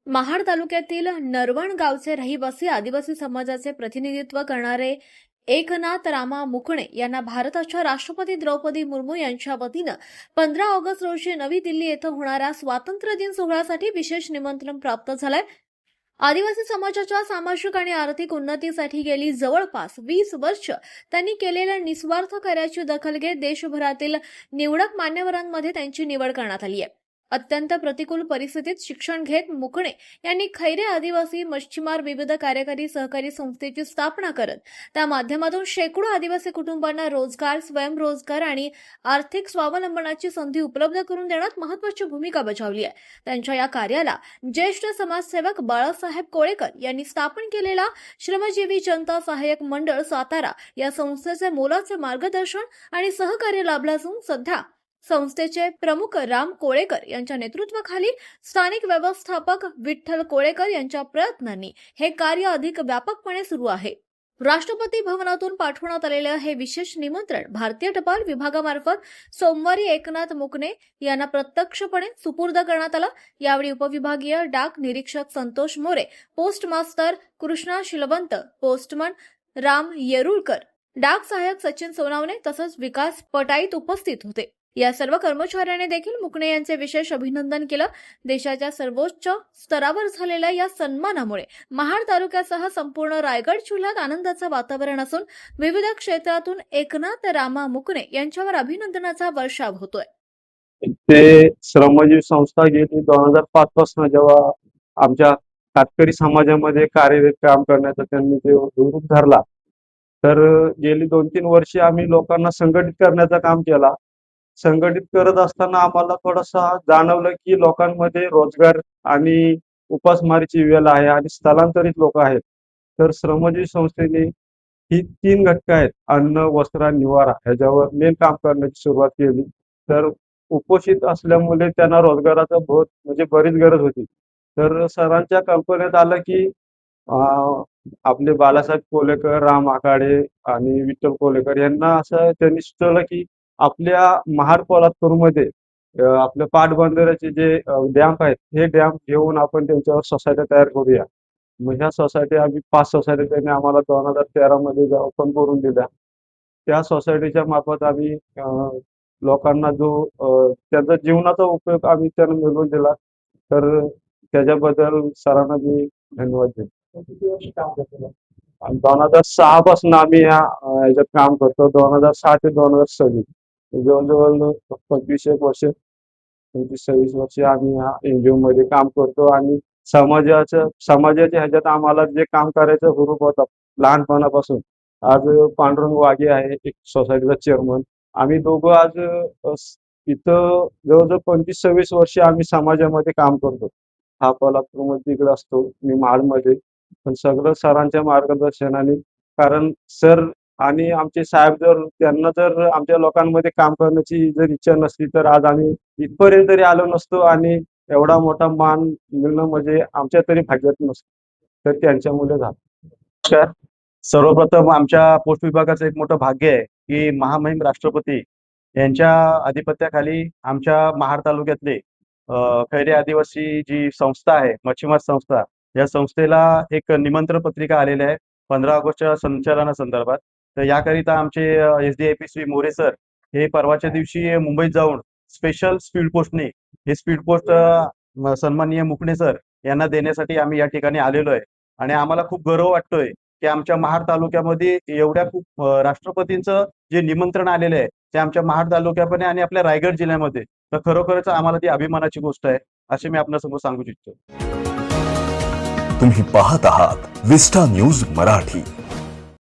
महाड तालुक्यातील नरवण गावचे रहिवासी आदिवासी समाजाचे प्रतिनिधित्व करणारे एकनाथ रामा मुकणे यांना भारताच्या राष्ट्रपती द्रौपदी मुर्मू यांच्या वतीनं 15 ऑगस्ट रोजी नवी दिल्ली येथे होणाऱ्या स्वातंत्र्य दिन सोहळ्यासाठी विशेष निमंत्रण प्राप्त झालंय। आदिवासी समाजाच्या सामाजिक आणि आर्थिक उन्नतीसाठी गेली जवळपास 20 वर्ष त्यांनी केलेल्या निस्वार्थ कार्याची दखल घेत देशभरातील निवडक मान्यवरांमध्ये त्यांची निवड करण्यात आली आहे। अत्यंत प्रतिकूल परिस्थितीत शिक्षण घेत मुकणे यांनी खैरे आदिवासी मच्छीमार विविध कार्यकारी सहकारी संस्थेची स्थापना करत त्या माध्यमातून शेकडो आदिवासी कुटुंबांना रोजगार, स्वयंरोजगार आणि आर्थिक स्वावलंबनाची संधी उपलब्ध करून देण्यात महत्त्वाची भूमिका बजावली आहे। त्यांच्या या कार्याला ज्येष्ठ समाजसेवक बाळासाहेब कोळेकर यांनी स्थापन केलेला श्रमजीवी जनता सहाय्यक मंडळ सातारा या संस्थेचे मोलाचे मार्गदर्शन आणि सहकार्य लाभले असून सध्या संस्थेचे प्रमुख राम कोळेकर यांच्या नेतृत्वाखाली स्थानिक व्यवस्थापक विठ्ठल कोळेकर यांच्या प्रयत्नांनी हे कार्य अधिक व्यापकपणे सुरू आहे। राष्ट्रपती भवनातून पाठवण्यात आलेले हे विशेष निमंत्रण भारतीय टपाल विभागामार्फत सोमवारी एकनाथ मुकणे यांना प्रत्यक्षपणे सुपूर्द करण्यात आलं। यावेळी उपविभागीय डाक निरीक्षक Santosh More, post master Krishna Shilwant, postman Ram Yerulkar, डाक सहाय्यक सचिन सोनावणे तसंच विकास पटाईत उपस्थित होते। या सर्व कर्मचाऱ्यांनी देखील मुकणे यांचे विशेष अभिनंदन केलं। देशाच्या सर्वोच्च स्तरावर झालेल्या या सन्मानामुळे महाड तालुक्यासह संपूर्ण रायगड जिल्ह्यात आनंदाचं वातावरण असून विविध क्षेत्रातून एकनाथ रामा मुकणे यांच्यावर अभिनंदनाचा वर्षाव होतोय। ते श्रमजीवी संस्था गेली 2005 पासून जेव्हा आमच्या कातकरी समाजामध्ये कार्यरत काम करण्याचा त्यांनी ते हुरूप धरला, तर गेली 2-3 वर्षे आम्ही लोकांना संघटित करण्याचं काम केला। संघटित करत असताना आम्हाला थोडासा जाणवलं की लोकांमध्ये रोजगार आणि उपासमारीची वेळ आहे आणि स्थलांतरित लोक आहेत। तर श्रमजीवी संस्थेने ही 3 घटक आहेत, अन्न, वस्त्र आणि निवारा, ह्याच्यावर मेन काम करण्याची सुरुवात केली। तर उपोषित असल्यामुळे त्यांना रोजगाराचा म्हणजे बरीच गरज होती। तर सरांच्या कल्पनेत आलं की आपले बाळासाहेब कोळेकर, राम आखाडे आणि विठ्ठल कोळेकर यांना असं त्यांनी सुचवलं की आपल्या महाड पोलादपूरमध्ये आपल्या पाटबंधाऱ्याचे जे डॅम आहेत, हे डॅम घेऊन आपण त्यांच्यावर सोसायट्या तयार करूया। मग ह्या सोसायटी आम्ही 5 सोसायटी त्यांनी आम्हाला 2013 मध्ये ओपन करून दिल्या। त्या सोसायटीच्या मार्फत आम्ही लोकांना जो त्यांचा जीवनाचा उपयोग आम्ही त्यांना मिळवून दिला। तर त्याच्याबद्दल सरांना मी धन्यवाद देतो। किती वर्ष काम करतो? 2006 पासून आम्ही ह्याच्यात काम करतो। 2006 ते 2026 जवळजवळ 25 वर्ष, 25-26 वर्ष आम्ही ह्या एनजीओ मध्ये काम करतो आणि समाजाच्या ह्याच्यात आम्हाला जे काम करायचं हुरूप होता लहानपणापासून। आज पांडुरंग वाघे आहे एक सोसायटीचा चेअरमन। आम्ही दोघं आज इथं जवळजवळ 25-26 वर्ष आम्ही समाजामध्ये काम करतो। हा पोलादपूरमध्ये तिकडे असतो, मी महाडमध्ये, पण सगळं सरांच्या मार्गदर्शनाने। कारण सर आणि आमचे साहेब त्यांना जर आमच्या लोकांमध्ये काम करण्याची जर इच्छा नसती तर आज आम्ही इथपर्यंत तरी आलो नसतो आणि एवढा मोठा मान मिळणं म्हणजे आमच्या तरी भाग्यात नसतं, तर त्यांच्यामुळे झालं। सर्वप्रथम आमच्या पोस्ट विभागाचं एक मोठं भाग्य आहे की महामहिम राष्ट्रपती यांच्या अधिपत्याखाली आमच्या महाड तालुक्यातले खैरे आदिवासी जी संस्था आहे, मच्छीमार संस्था, या संस्थेला एक निमंत्रण पत्रिका आलेली आहे 15 ऑगस्टच्या संचलनासंदर्भात। तर याकरिता आमचे SDIP श्री मोरे सर हे परवाच्या दिवशी मुंबईत जाऊन स्पेशल स्पीड पोस्टने हे स्पीड पोस्ट सन्माननीय मुकणे सर यांना देण्यासाठी आम्ही या ठिकाणी आलेलो आहे। आणि आम्हाला खूप गर्व वाटतोय की आमच्या महाड तालुक्यामध्ये एवढ्या खूप राष्ट्रपतींचं जे निमंत्रण आलेलं आहे ते आमच्या महाड तालुक्यामध्ये आणि आपल्या रायगड जिल्ह्यामध्ये, तर खरोखरच आम्हाला ती अभिमानाची गोष्ट आहे असे मी आपल्यासमोर सांगू इच्छितो। तुम्ही पाहत आहात विस्टा न्यूज मराठी।